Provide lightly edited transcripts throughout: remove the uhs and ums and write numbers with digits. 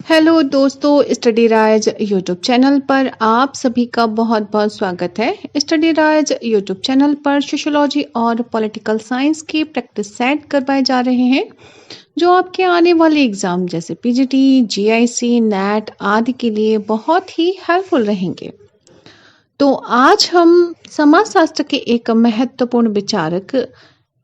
Hello दोस्तों, study राज YouTube channel पर आप सभी का बहुत बहुत स्वागत है। स्टडी राज यूट्यूब चैनल पर सोशियोलॉजी और पॉलिटिकल साइंस की प्रैक्टिस सेट करवाए जा रहे हैं जो आपके आने वाले एग्जाम जैसे पीजीटी, जीआईसी, नेट आदि के लिए बहुत ही हेल्पफुल रहेंगे। तो आज हम समाजशास्त्र के एक महत्वपूर्ण विचारक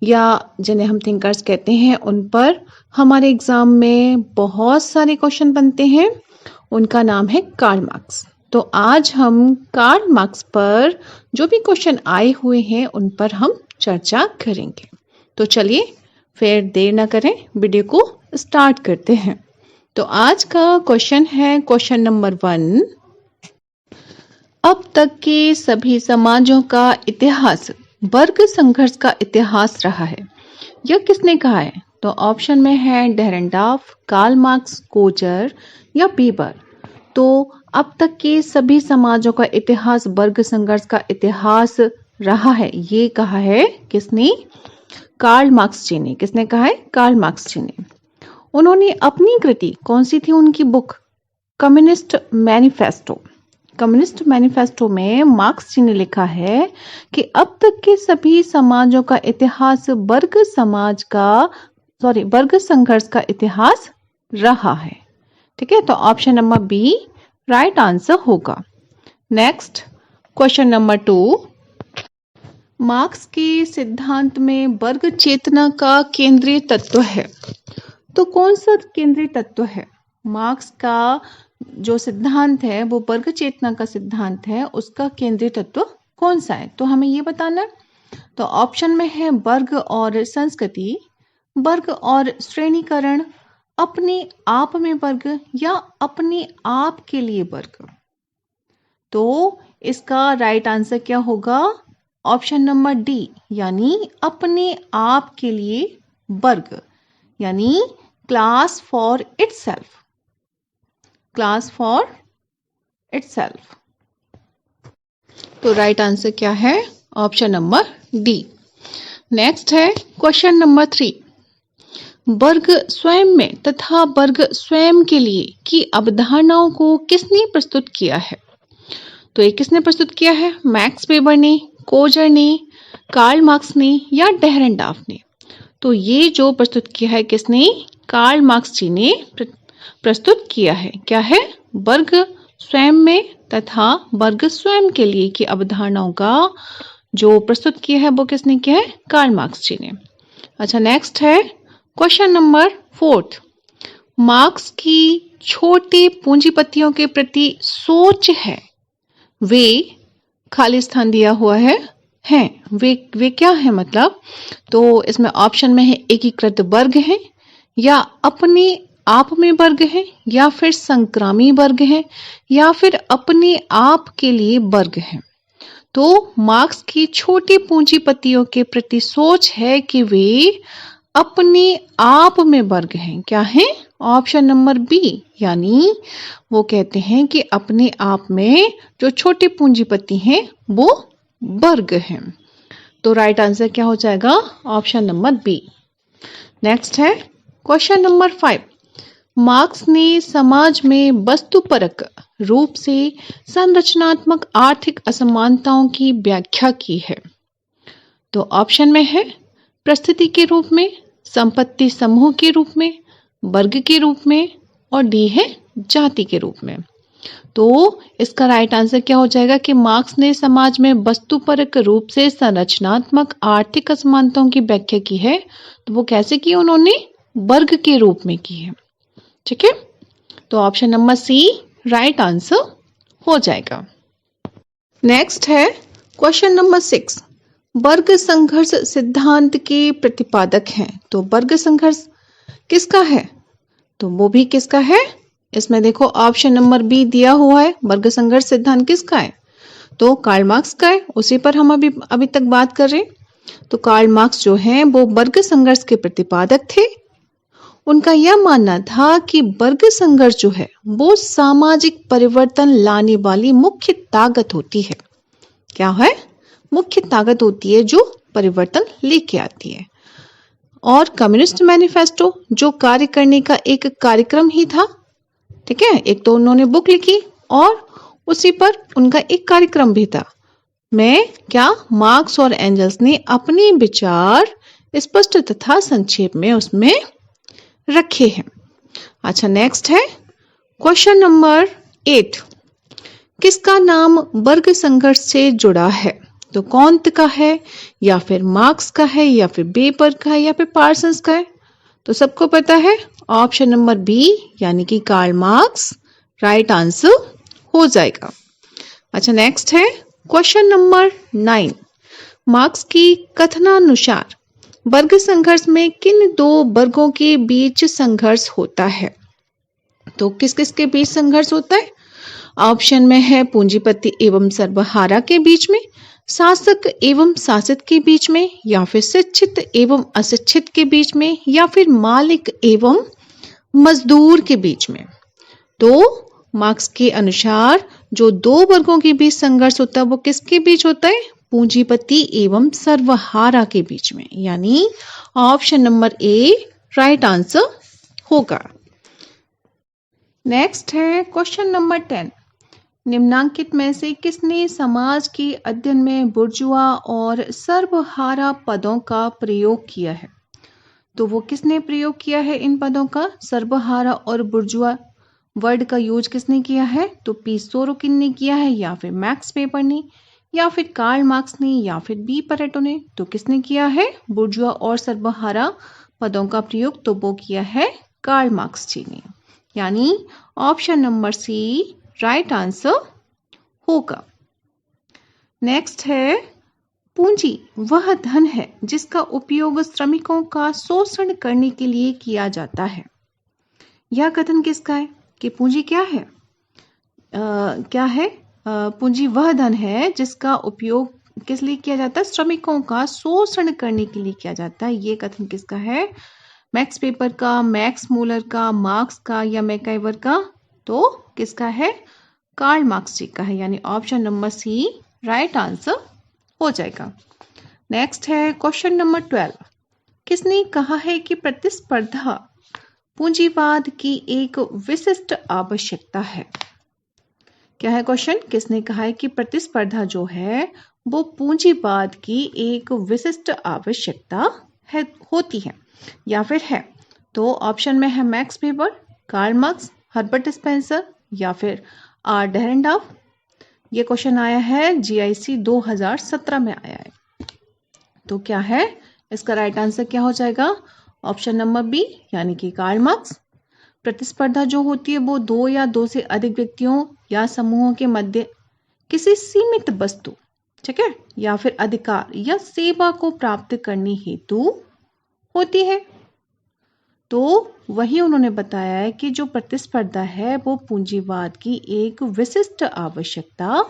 या जिन्हें हम थिंकर्स कहते हैं उन पर हमारे एग्जाम में बहुत सारे क्वेश्चन बनते हैं। उनका नाम है कार्ल मार्क्स। तो आज हम कार्ल मार्क्स पर जो भी क्वेश्चन आए हुए हैं उन पर हम चर्चा करेंगे। तो चलिए फिर देर ना करें, वीडियो को स्टार्ट करते हैं। तो आज का क्वेश्चन है क्वेश्चन नंबर 1। अब तक के सभी समाजों का इतिहास वर्ग संघर्ष का इतिहास रहा है। यह किसने कहा है? तो ऑप्शन में है डेरेनडार्फ, कार्ल मार्क्स, कोजर या बीबर। तो अब तक के सभी समाजों का इतिहास वर्ग संघर्ष का इतिहास रहा है, ये कहा है किसने? कार्ल मार्क्स जी ने। किसने कहा है? कार्ल मार्क्स जी ने। उन्होंने अपनी कृति, कौन सी थी उनकी book? Communist manifesto. Communist manifesto में मार्क्स जी ने लिखा है कि अब तक के सभी समाजों का इतिहास वर्ग संघर्ष का इतिहास रहा है। ठीक है, तो option number B right answer होगा। Next question number 2। मार्क्स के सिद्धांत में वर्ग चेतना का केंद्रीय तत्व है। तो कौन सा केंद्रीय तत्व है? मार्क्स का जो सिद्धांत है वो वर्ग चेतना का सिद्धांत है, उसका केंद्रीय तत्व कौन सा है? तो हमें ये बताना। तो ऑप्शन में है वर्ग और संस्कृति, वर्ग और श्रेणीकरण, अपने आप में वर्ग या अपने आप के लिए वर्ग। तो इसका राइट आंसर क्या होगा? ऑप्शन नंबर डी, यानी अपने आप के लिए वर्ग, यानी class for itself. Class for itself. तो राइट आंसर क्या है? Option number D. नेक्स्ट है क्वेश्चन नंबर 3। वर्ग स्वयं में तथा वर्ग स्वयं के लिए की अवधारणाओं को किसने प्रस्तुत किया है? तो ये किसने प्रस्तुत किया है? मैक्स वेबर ने, कोजर ने, कार्ल मार्क्स ने या डेरेनडार्फ ने? तो ये जो प्रस्तुत किया है किसने? कार्ल मार्क्स जी ने प्रस्तुत किया है। क्या है? वर्ग स्वयं में तथा वर्ग स्वयं के लिए की अवधारणाओं का जो प्रस्तुत किया है वो किसने किया है? कार्ल मार्क्स जी ने। अच्छा, नेक्स्ट है क्वेश्चन नंबर 4। मार्क्स की छोटे पूंजीपतियों के प्रति सोच है, वे खाली स्थान दिया हुआ है हैं। वे क्या है मतलब? तो इसमें ऑप्शन में है एकीकृत वर्ग है, या अपने आप में वर्ग है, या फिर संक्रामी वर्ग है, या फिर अपने आप के लिए वर्ग है। तो मार्क्स की छोटे पूंजीपतियों के प्रति सोच है कि वे अपने आप में वर्ग हैं। क्या है? ऑप्शन नंबर बी, यानी वो कहते हैं कि अपने आप में जो छोटे पूंजीपति हैं वो वर्ग हैं। तो राइट आंसर क्या हो जाएगा? Option number B. नेक्स्ट है क्वेश्चन नंबर 5। मार्क्स ने समाज में वस्तुपरक रूप से संरचनात्मक आर्थिक असमानताओं की व्याख्या की है। तो ऑप्शन में है परिस्थिति के रूप में, संपत्ति समूह के रूप में, वर्ग के रूप में, और डी है जाति के रूप में। तो इसका राइट आंसर क्या हो जाएगा कि मार्क्स ने समाज में वस्तुपरक रूप से संरचनात्मक आर्थिक असमानताओं की व्याख्या की है। तो वो कैसे की? उन्होंने वर्ग के रूप में की है। ठीक है, तो option number C right answer हो जाएगा। नेक्स्ट है क्वेश्चन नंबर 6। वर्ग संघर्ष सिद्धांत के प्रतिपादक हैं। तो वर्ग संघर्ष किसका है? तो वो भी किसका है? इसमें देखो ऑप्शन नंबर बी दिया हुआ है। वर्ग संघर्ष सिद्धांत किसका है? तो कार्ल मार्क्स का है। उसी पर हम अभी तक बात कर रहे हैं। तो कार्ल मार्क्स जो हैं वो वर्ग संघर्ष के प्रतिपादक थे। उनका यह मानना था कि वर्ग संघर्ष जो है वो सामाजिक परिवर्तन लाने वाली मुख्य ताकत होती है। क्या है? मुख्य ताकत होती है जो परिवर्तन लेके आती है। और कम्युनिस्ट मैनिफेस्टो जो कार्य करने का एक कार्यक्रम ही था, ठीक है, एक तो उन्होंने बुक लिखी और उसी पर उनका एक कार्यक्रम भी था। में क्या मार्क्स और एंजल्स ने अपने विचार स्पष्ट तथा संक्षेप में उसमें रखे हैं। अच्छा, नेक्स्ट है क्वेश्चन नंबर 8। किसका नाम वर्ग संघर्ष से जुड़ा है? तो कौंत का है या फिर मार्क्स का है या फिर बेपर का है या फिर पार्सन्स का है? तो सबको पता है ऑप्शन नंबर बी यानी कि कार्ल मार्क्स राइट आंसर हो जाएगा। अच्छा, नेक्स्ट है क्वेश्चन नंबर 9। मार्क्स की कथनानुसार वर्ग संघर्ष में किन दो वर्गों के बीच संघर्ष होता है? तो किस किस के बीच संघर्ष होता है? ऑप्शन में है पूंजीपति एवं सर्वहारा के बीच में, शासक एवं शासित के बीच में, या फिर शिक्षित एवं अशिक्षित के बीच में, या फिर मालिक एवं मजदूर के बीच में। तो मार्क्स के अनुसार जो दो वर्गों के बीच संघर्ष होता है वो किसके बीच होता है? पूंजीपति एवं सर्वहारा के बीच में, यानी option number A right answer होगा। नेक्स्ट है क्वेश्चन नंबर 10। निम्नांकित में से किसने समाज के अध्ययन में बुर्जुआ और सर्वहारा पदों का प्रयोग किया है? तो वो किसने प्रयोग किया है इन पदों का? सर्वहारा और बुर्जुआ वर्ड का यूज किसने किया है? तो पी सोरोकिन ने किया है, या फिर मैक्स वेबर ने, या फिर कार्ल मार्क्स ने, या फिर बी परेटो ने। तो किसने किया है बुर्जुआ और सर्वहारा पदों का प्रयोग? तो वो किया है कार्ल मार्क्स जी ने, यानी option number C right answer होगा। नेक्स्ट है पूंजी वह धन है जिसका उपयोग श्रमिकों का शोषण करने के लिए किया जाता है। यह कथन किसका है कि पूंजी क्या है? क्या है? पूंजी वह धन है जिसका उपयोग किस लिए किया जाता है? श्रमिकों का शोषण करने के लिए किया जाता है। ये कथन किसका है? मैक्स वेबर का, मैक्स मूलर का, मार्क्स का, या मैकाइवर का? तो किसका है? कार्ल मार्क्स जी का है, यानी option number C right answer हो जाएगा। नेक्स्ट है क्वेश्चन नंबर 12। किसने कहा है कि प्रतिस्पर्धा पूंजीवाद की एक विशिष्ट आवश्यकता है? क्या है क्वेश्चन? किसने कहा है कि प्रतिस्पर्धा जो है वो पूंजीवाद की एक विशिष्ट आवश्यकता है, होती है या फिर है? तो ऑप्शन में है Max Weber, Karl Marx, Herbert Spencer, या फिर आर डेरेंडॉर्फ। ये क्वेश्चन आया है जीआईसी 2017 में आया है। तो क्या है इसका राइट आंसर? क्या हो जाएगा? ऑप्शन नंबर बी यानी कि कार्ल मार्क्स। प्रतिस्पर्धा जो होती है वो दो या दो से अधिक व्यक्तियों या समूहों के मध्य किसी सीमित वस्तु, ठीक है, या फिर अधिकार या सेवा को प्राप्त करने हेतु होती है। तो वही उन्होंने बताया है कि जो प्रतिस्पर्धा है वो पूंजीवाद की एक विशिष्ट आवश्यकता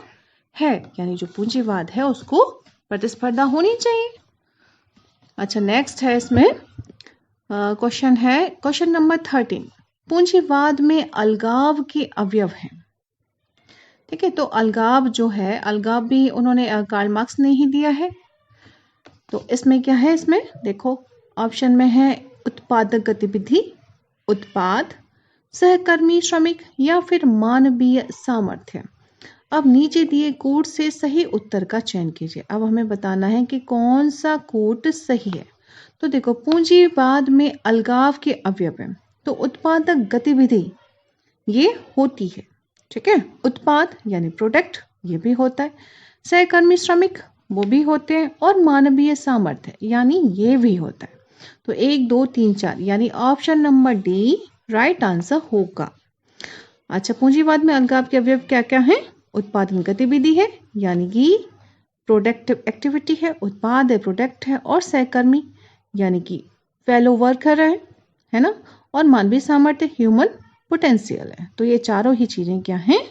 है, यानी जो पूंजीवाद है उसको प्रतिस्पर्धा होनी चाहिए। अच्छा, नेक्स्ट है इसमें क्वेश्चन है क्वेश्चन नंबर 13। पूंजीवाद में अलगाव के अवयव हैं। ठीक है, तो अलगाव जो है, अलगाव भी उन्होंने कार्ल मार्क्स ने ही दिया है। तो इसमें क्या है? इसमें देखो ऑप्शन में है उत्पादक गतिविधि, उत्पाद, सहकर्मी श्रमिक, या फिर मानवीय सामर्थ्य। अब नीचे दिए कूट से सही उत्तर का चयन कीजिए। अब हमें बताना है कि कौन सा कूट सही है। तो देखो पूंजीवाद में अलगाव के अवयव हैं, तो उत्पादक गतिविधि ये होती है, ठीक है, उत्पाद यानी प्रोडक्ट ये भी होता है, सहकर्मी श्रमिक वो भी होते हैं, और मानवीय सामर्थ्य यानी ये भी होता है। तो 1 2 3 4 यानी option number D right answer होगा। अच्छा, पूंजीवाद में अलगाव के अवयव क्या क्या हैं? उत्पादन गतिविधि है यानी कि प्रोडक्टिव एक्टिविटी है, उत्पाद है, प्रोडक्ट है, और सहकर्मी यानी कि फेलो वर्कर है ना, और मानवीय सामर्थ्य ह्यूमन पोटेंशियल है। तो ये चारों ही चीजें क्या हैं?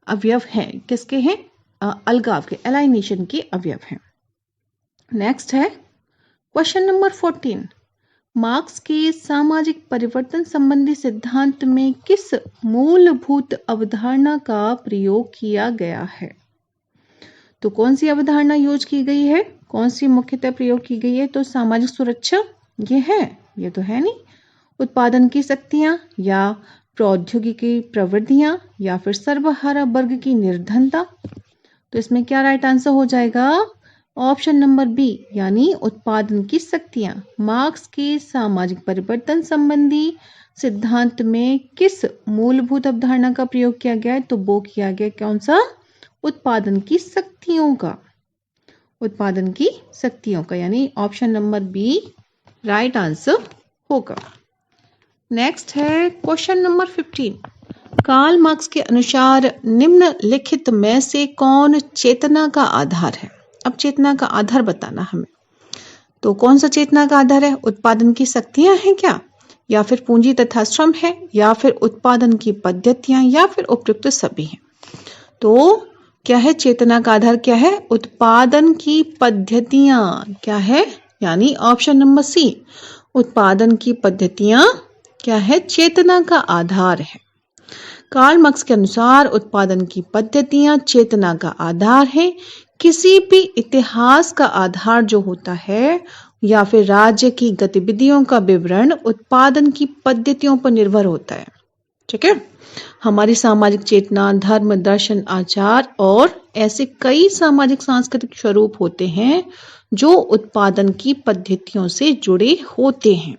अवयव हैं। किसके हैं? अलगाव के, एलाइनेशन के अवयव हैं। नेक्स्ट है क्वेश्चन नंबर 14। मार्क्स के सामाजिक परिवर्तन संबंधी सिद्धांत में किस मूलभूत अवधारणा का प्रयोग किया गया है? तो कौन सी अवधारणा यूज की गई है? कौन सी मुख्यतः प्रयोग की गई है? तो सामाजिक सुरक्षा ये है? ये तो है नहीं। उत्पादन की शक्तियां या प्रौद्योगिकी प्रवृत्तियां या फिर सर्वहारा वर्ग की निर्धनता। तो इसमें क्या राइट आंसर हो जाएगा? ऑप्शन नंबर बी यानी उत्पादन की शक्तियां। मार्क्स के सामाजिक परिवर्तन संबंधी सिद्धांत में किस मूलभूत अवधारणा का प्रयोग किया गया है? तो वो किया गया कौन सा? उत्पादन की शक्तियों का। उत्पादन की शक्तियों का यानी option number B right answer होगा। नेक्स्ट है क्वेश्चन नंबर 15। कार्ल मार्क्स के अनुसार निम्नलिखित में से कौन चेतना का आधार है? अब चेतना का आधार बताना हमें। तो कौन सा चेतना का आधार है? उत्पादन की शक्तियां हैं क्या, या फिर पूंजी तथा श्रम है, या फिर उत्पादन की पद्धतियां, या फिर उपयुक्त सभी हैं? तो क्या है चेतना का आधार? क्या है? उत्पादन की पद्धतियां। क्या है? यानी ऑप्शन नंबर सी उत्पादन की पद्धतियां क्या है? चेतना का आधार है। कार्ल मार्क्स के अनुसार उत्पादन की पद्धतियां चेतना का आधार है। किसी भी इतिहास का आधार जो होता है या फिर राज्य की गतिविधियों का विवरण उत्पादन की पद्धतियों पर निर्भर होता है। ठीक है, हमारी सामाजिक चेतना, धर्म, दर्शन, आचार और ऐसे कई सामाजिक सांस्कृतिक स्वरूप होते हैं जो उत्पादन की पद्धतियों से जुड़े होते हैं।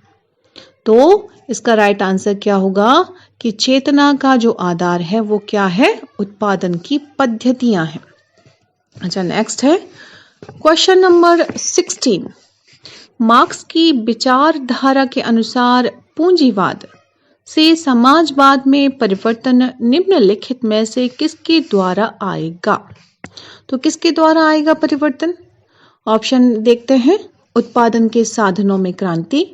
तो इसका राइट आंसर क्या होगा कि चेतना का जो आधार है वो क्या है? उत्पादन की पद्धतियां हैं। अच्छा, नेक्स्ट है क्वेश्चन नंबर 16। मार्क्स की विचारधारा के अनुसार पूंजीवाद से समाजवाद में परिवर्तन निम्नलिखित में से किसके द्वारा आएगा? तो किसके द्वारा आएगा परिवर्तन? ऑप्शन देखते हैं। उत्पादन के साधनों में क्रांति,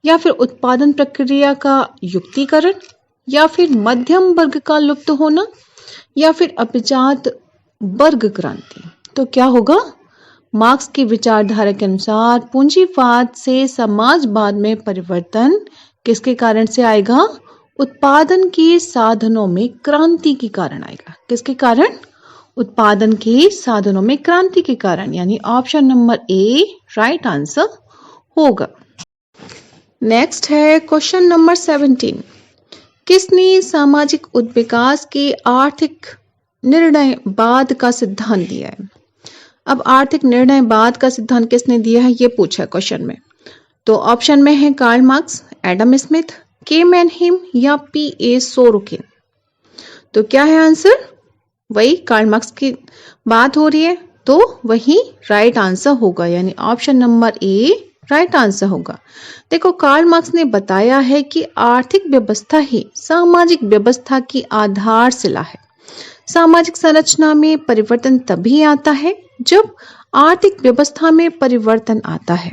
या फिर उत्पादन प्रक्रिया का युक्तिकरण, या फिर मध्यम वर्ग का लुप्त होना, या फिर अभिजात वर्ग क्रांति। तो क्या होगा? मार्क्स की विचारधारा के अनुसार पूंजीवाद से समाजवाद में परिवर्तन किसके कारण से आएगा? उत्पादन के साधनों में क्रांति के कारण आएगा। किसके कारण? उत्पादन के साधनों में क्रांति के कारण, यानी option number A right answer होगा। नेक्स्ट है क्वेश्चन नंबर 17। किसने सामाजिक विकास के आर्थिक निर्णयवाद का सिद्धांत दिया है? अब आर्थिक निर्णयवाद का सिद्धांत किसने दिया है ये पूछा क्वेश्चन में। तो ऑप्शन में है कार्ल मार्क्स, एडम स्मिथ, के मैनहीम या पी.ए. सोरोकिन। तो क्या है आंसर? वही कार्ल मार्क्स की बात हो रही है, तो वही राइट आंसर होगा, यानी option number A right answer होगा। देखो, कार्ल मार्क्स ने बताया है कि आर्थिक व्यवस्था ही सामाजिक व्यवस्था की आधारशिला है। सामाजिक संरचना में परिवर्तन तभी आता है जब आर्थिक व्यवस्था में परिवर्तन आता है।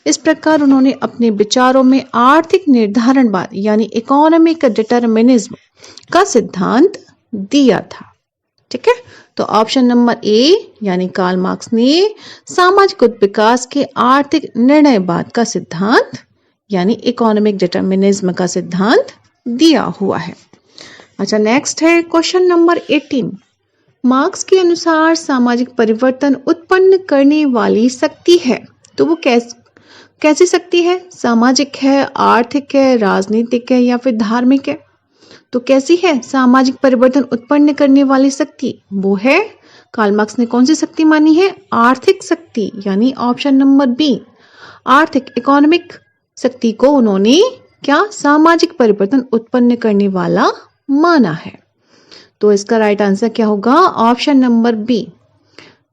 इस प्रकार उन्होंने अपने विचारों में आर्थिक निर्धारणवाद यानी इकोनॉमिक डिटरमिनिज्म का सिद्धांत दिया था। ठीक है, तो ऑप्शन नंबर ए यानी कार्ल मार्क्स ने सामाजिक विकास के आर्थिक निर्णयवाद का सिद्धांत यानी इकोनॉमिक डिटरमिनिज्म का सिद्धांत दिया हुआ है। अच्छा, नेक्स्ट है क्वेश्चन नंबर 18। मार्क्स के अनुसार सामाजिक परिवर्तन उत्पन्न करने वाली शक्ति है, तो वो कैसी शक्ति है? सामाजिक है, आर्थिक है, राजनीतिक है या फिर धार्मिक है? तो कैसी है सामाजिक परिवर्तन उत्पन्न करने वाली शक्ति? वो है, कार्ल मार्क्स ने कौन सी शक्ति मानी है? आर्थिक शक्ति, यानी ऑप्शन नंबर बी आर्थिक इकोनॉमिक शक्ति को उन्होंने क्या सामाजिक परिवर्तन उत्पन्न करने वाला माना है। तो इसका राइट आंसर क्या होगा? Option number B.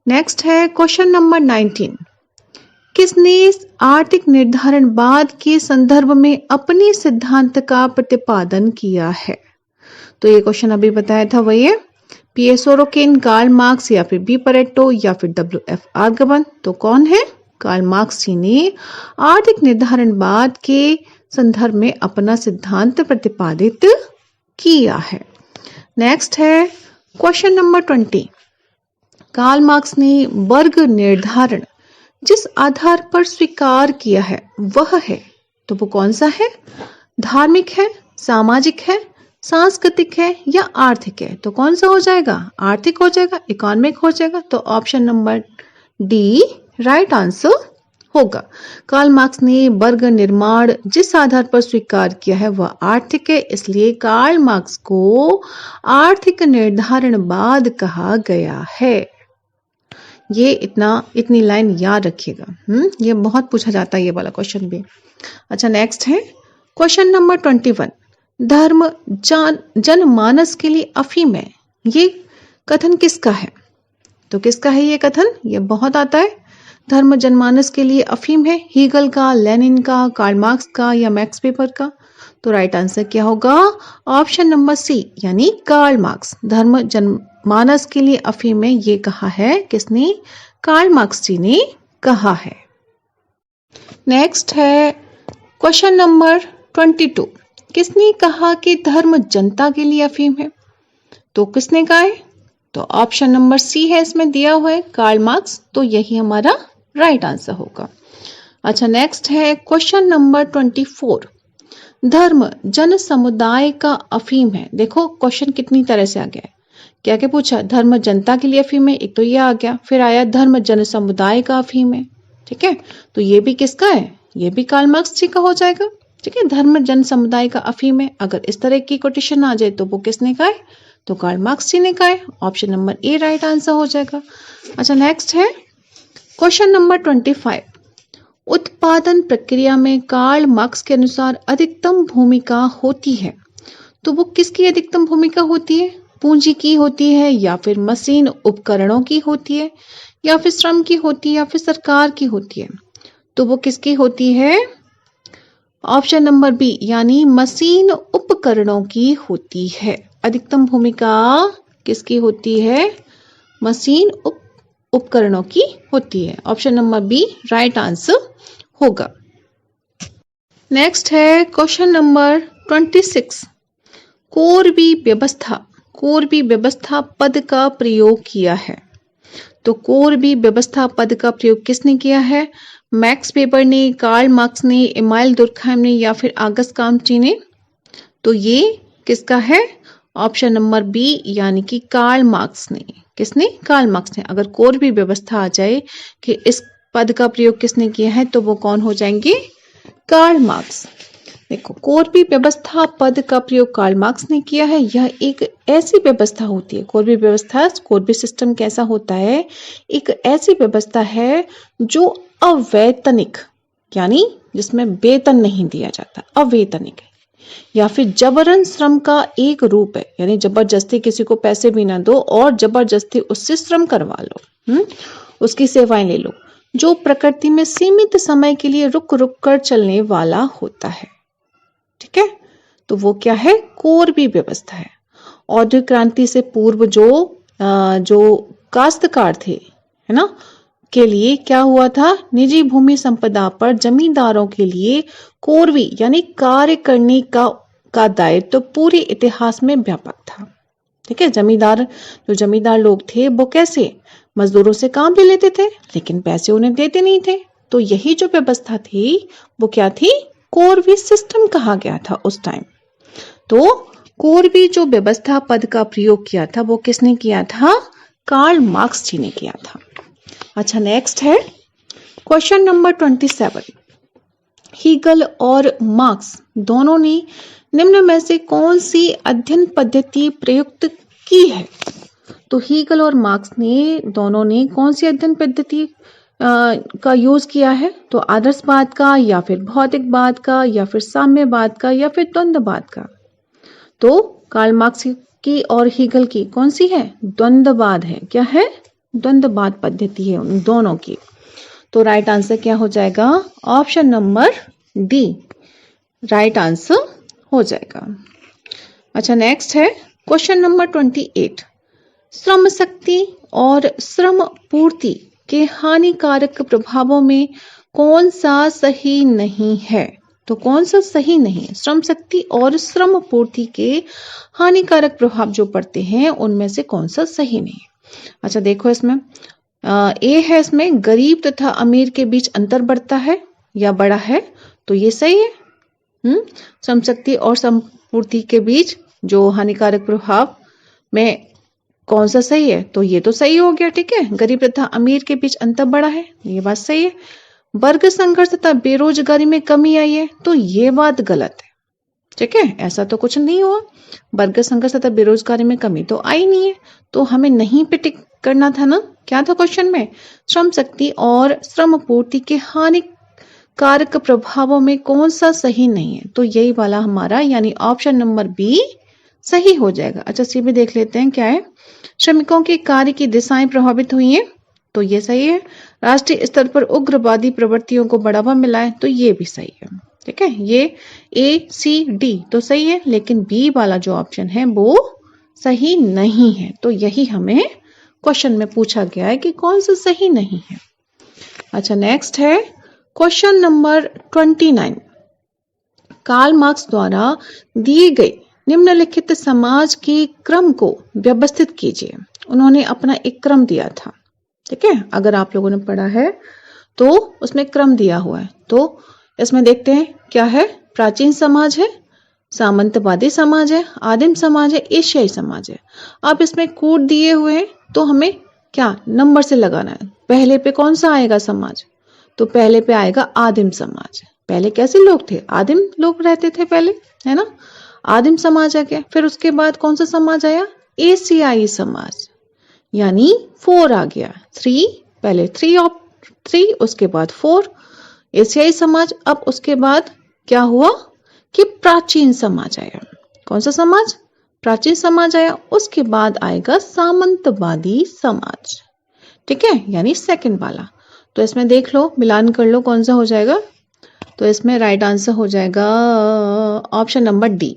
नेक्स्ट है क्वेश्चन नंबर 19। किसने आर्थिक निर्धारणवाद के संदर्भ में अपने सिद्धांत का प्रतिपादन किया है? तो ये क्वेश्चन अभी बताया था, वही है पी.ए. सोरोकिन, कार्ल मार्क्स या फिर बी. परेटो या फिर डब्ल्यू.एफ. आर्गवन। तो कौन है? कार्ल मार्क्स जी ने आर्थिक निर्धारणवाद के संदर्भ में अपना सिद्धांत प्रतिपादित किया है। नेक्स्ट है क्वेश्चन नंबर 20। कार्ल मार्क्स ने वर्ग निर्धारण जिस आधार पर स्वीकार किया है वह है, तो वो कौन सा है? धार्मिक है, सामाजिक है, सांस्कृतिक है या आर्थिक है? तो कौन सा हो जाएगा? आर्थिक हो जाएगा, इकोनॉमिक हो जाएगा। तो option number D right answer होगा। कार्ल मार्क्स ने वर्ग निर्माण जिस आधार पर स्वीकार किया है वह आर्थिक है, इसलिए कार्ल मार्क्स को आर्थिक निर्धारणवाद कहा गया है। ये इतनी लाइन याद रखिएगा। ये बहुत पूछा जाता है ये वाला क्वेश्चन भी। अच्छा, नेक्स्ट है क्वेश्चन नंबर 21। धर्म जनमानस के लिए अफीम है, ये कथन किसका है? तो किसका है ये कथन? ये बहुत आता है। धर्म जनमानस के लिए अफीम है, हीगल का, लेनिन का, कार्ल मार्क्स का या मैक्स वेबर का? तो राइट आंसर क्या होगा? ऑप्शन नंबर सी यानी कार्ल मार्क्स। धर्म जनमानस के लिए अफीम है, ये कहा है किसने? कार्ल मार्क्स जी ने कहा है। नेक्स्ट है क्वेश्चन नंबर 22। किसने कहा कि धर्म जनता के लिए अफीम है? तो किसने कहा है? तो ऑप्शन नंबर सी है इसमें दिया हुआ है, कार्ल मार्क्स। तो यही हमारा राइट आंसर होगा। अच्छा, नेक्स्ट है क्वेश्चन नंबर 24। धर्म जन समुदाय का अफीम है। देखो क्वेश्चन कितनी तरह से आ गया है। क्या क्या पूछा? धर्म जनता के लिए अफीम है, एक तो ये आ गया, फिर आया धर्म जन समुदाय का अफीम है। ठीक है, तो ये भी किसका है? ये भी कार्ल मार्क्स जी का हो जाएगा। ठीक है, धर्म जन समुदाय का अफीम है। अगर इस तरह की कोटेशन आ जाए तो वो किसने कहा है? तो कार्ल मार्क्स जी ने कहा है। Option number A right answer हो जाएगा। अच्छा, नेक्स्ट है क्वेश्चन नंबर 25। उत्पादन प्रक्रिया में कार्ल मार्क्स के अनुसार अधिकतम भूमिका होती है। तो वो किसकी अधिकतम भूमिका होती है? पूंजी की होती है, या फिर मशीन उपकरणों की होती है, या फिर श्रम की होती है, या फिर सरकार की होती है? तो वो किसकी होती है? ऑप्शन नंबर बी यानी मशीन उपकरणों की होती है। अधिकतम भूमिका किसकी होती है? मशीन उपकरणों की होती है। Option number B right answer होगा। नेक्स्ट है क्वेश्चन नंबर 26। कोरबी व्यवस्था पद का प्रयोग किया है। तो कोरबी व्यवस्था पद का प्रयोग किसने किया है? मैक्स वेबर ने, कार्ल मार्क्स ने, इमाइल दुर्कहाइम ने या फिर आगस्ट काम्ची ने? तो ये किसका है? ऑप्शन नंबर बी यानी कि कार्ल मार्क्स ने। किसने? कार्ल मार्क्स ने। अगर कोरबी व्यवस्था आ जाए कि इस पद का प्रयोग किसने किया है तो वो कौन हो जाएंगे? Karl Marx. देखो, कोरबी व्यवस्था पद का प्रयोग कार्ल मार्क्स ने किया है। यह एक ऐसी व्यवस्था होती है, कोरबी व्यवस्था, कोरबी सिस्टम कैसा होता है? एक ऐसी व्यवस्था है जो अवैतनिक यानी जिसमें वेतन नहीं दिया जाता, अवैतनिक है, या फिर जबरन श्रम का एक रूप है, यानी जबरदस्ती किसी को पैसे भी ना दो और जबरदस्ती उससे श्रम करवा लो, उसकी सेवाएं ले लो, जो प्रकृति में सीमित समय के लिए रुक रुक कर चलने वाला होता है। ठीक है, तो वो क्या है? कोरबी व्यवस्था है। औद्योगिक क्रांति से पूर्व जो काश्तकार थे, है ना, के लिए क्या हुआ था? निजी भूमि संपदा पर जमींदारों के लिए कोरवी यानी कार्य करने का दायित्व तो पूरे इतिहास में व्यापक था। ठीक है, जो जमींदार लोग थे वो कैसे? मजदूरों से काम ले लेते थे लेकिन पैसे उन्हें देते नहीं थे। तो यही जो व्यवस्था थी वो क्या थी? कोरवी सिस्टम कहा गया था उस टाइम। तो कोरवी जो व्यवस्था पद का प्रयोग किया था वो किसने किया था? कार्ल मार्क्स जी ने किया था। अच्छा, नेक्स्ट है क्वेश्चन नंबर 27। हीगल और मार्क्स दोनों ने निम्न में से कौन सी अध्ययन पद्धति प्रयुक्त की है? तो हीगल और मार्क्स ने दोनों ने कौन सी अध्ययन पद्धति का यूज किया है? तो आदर्शवाद का, या फिर भौतिकवाद का, या फिर साम्यवाद का, या फिर द्वंद्ववाद का? तो कार्ल मार्क्स की और हीगल की कौन सी है? द्वंद्ववाद है। क्या है? द्वंद्ववाद पद्धति है उन दोनों की। तो राइट आंसर क्या हो जाएगा? Option number D right answer हो जाएगा। अच्छा, नेक्स्ट है क्वेश्चन नंबर 28। श्रम शक्ति और श्रम पूर्ति के हानिकारक प्रभावों में कौन सा सही नहीं है? तो कौन सा सही नहीं है? श्रम शक्ति और श्रम पूर्ति के हानिकारक प्रभाव जो पड़ते हैं उनमें से कौन सा सही नहीं है? अच्छा, देखो इसमें ए है, इसमें गरीब तथा अमीर के बीच अंतर बढ़ता है या बड़ा है, तो ये सही है। श्रम शक्ति और श्रम पूर्ति के बीच जो हानिकारक प्रभाव में कौन सा सही है? तो ये तो सही हो गया। ठीक है, गरीब तथा अमीर के बीच अंतर बड़ा है, ये बात सही है। वर्ग संघर्ष तथा बेरोजगारी में कमी आई है, तो ये बात गलत है। ठीक है, ऐसा तो कुछ नहीं हुआ। वर्ग संघर्ष तथा बेरोजगारी में कमी तो आई नहीं है, तो हमें नहीं पे टिक करना था ना। क्या था क्वेश्चन में? श्रम शक्ति और श्रम पूर्ति के हानिकारक प्रभावों में कौन सा सही नहीं है, तो यही वाला हमारा यानी ऑप्शन नंबर बी सही हो जाएगा। अच्छा, सी भी देख लेते हैं क्या है। श्रमिकों के कार्य की दिशाएं प्रभावित हुई हैं, तो ये सही है। राष्ट्रीय स्तर पर उग्रवादी प्रवृत्तियों को बढ़ावा मिला है, तो ये भी सही है। ठीक है, ये ए सी डी तो सही है, लेकिन बी वाला जो ऑप्शन है वो सही नहीं है। तो यही हमें क्वेश्चन में पूछा गया है कि कौन सा सही नहीं है। अच्छा, नेक्स्ट है क्वेश्चन नंबर 29। कार्ल मार्क्स द्वारा दिए गए निम्नलिखित समाज के क्रम को व्यवस्थित कीजिए। उन्होंने अपना एक क्रम दिया था। ठीक है, अगर आप लोगों ने पढ़ा है तो उसमें क्रम दिया हुआ है। तो इसमें देखते हैं क्या है। प्राचीन समाज है, सामंतवादी समाज है, आदिम समाज है, एशियाई समाज है। आप इसमें कोड दिए हुए हैं, तो हमें क्या नंबर से लगाना है। पहले पे कौन सा आएगा समाज? तो पहले पे आएगा आदिम समाज। पहले कैसे लोग थे? आदिम लोग रहते थे पहले, है ना। आदिम समाज आ गया। फिर उसके बाद कौन सा समाज आया? एशियाई समाज, यानी 4 आ गया। 3 पहले 3 उसके बाद 4 एशियाई समाज। अब उसके बाद क्या हुआ कि प्राचीन समाज आया। कौन सा समाज? प्राचीन समाज आया। उसके बाद आएगा सामंतवादी समाज। ठीक है, यानी सेकंड वाला। तो इसमें देख लो, मिलान कर लो कौन सा हो जाएगा। तो इसमें राइट आंसर हो जाएगा ऑप्शन नंबर डी।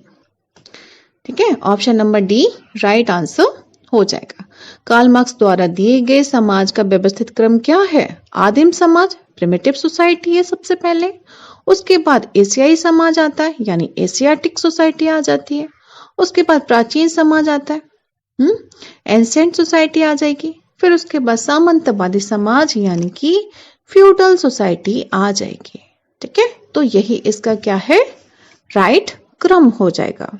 ठीक है, option number D right answer हो जाएगा। कार्ल मार्क्स द्वारा दिए गए समाज का व्यवस्थित क्रम क्या है? आदिम समाज, प्रिमिटिव सोसाइटी है सबसे पहले। उसके बाद एशियाई समाज आता है, यानी एशियाटिक सोसाइटी आ जाती है। उसके बाद प्राचीन समाज आता है, एंशिएंट सोसाइटी आ जाएगी। फिर उसके बाद सामंतवादी समाज यानी कि फ्यूडल सोसाइटी आ जाएगी। ठीक है, तो यही इसका क्या है? राइट क्रम हो जाएगा।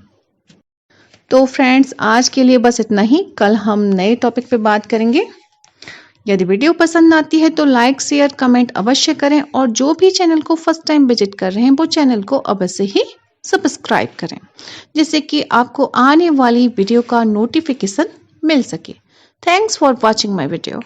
तो फ्रेंड्स, आज के लिए बस इतना ही। कल हम नए टॉपिक पे बात करेंगे। यदि वीडियो पसंद आती है तो लाइक शेयर कमेंट अवश्य करें, और जो भी चैनल को फर्स्ट टाइम विजिट कर रहे हैं वो चैनल को अवश्य ही सब्सक्राइब करें, जिससे कि आपको आने वाली वीडियो का नोटिफिकेशन मिल सके। Thanks for watching my video.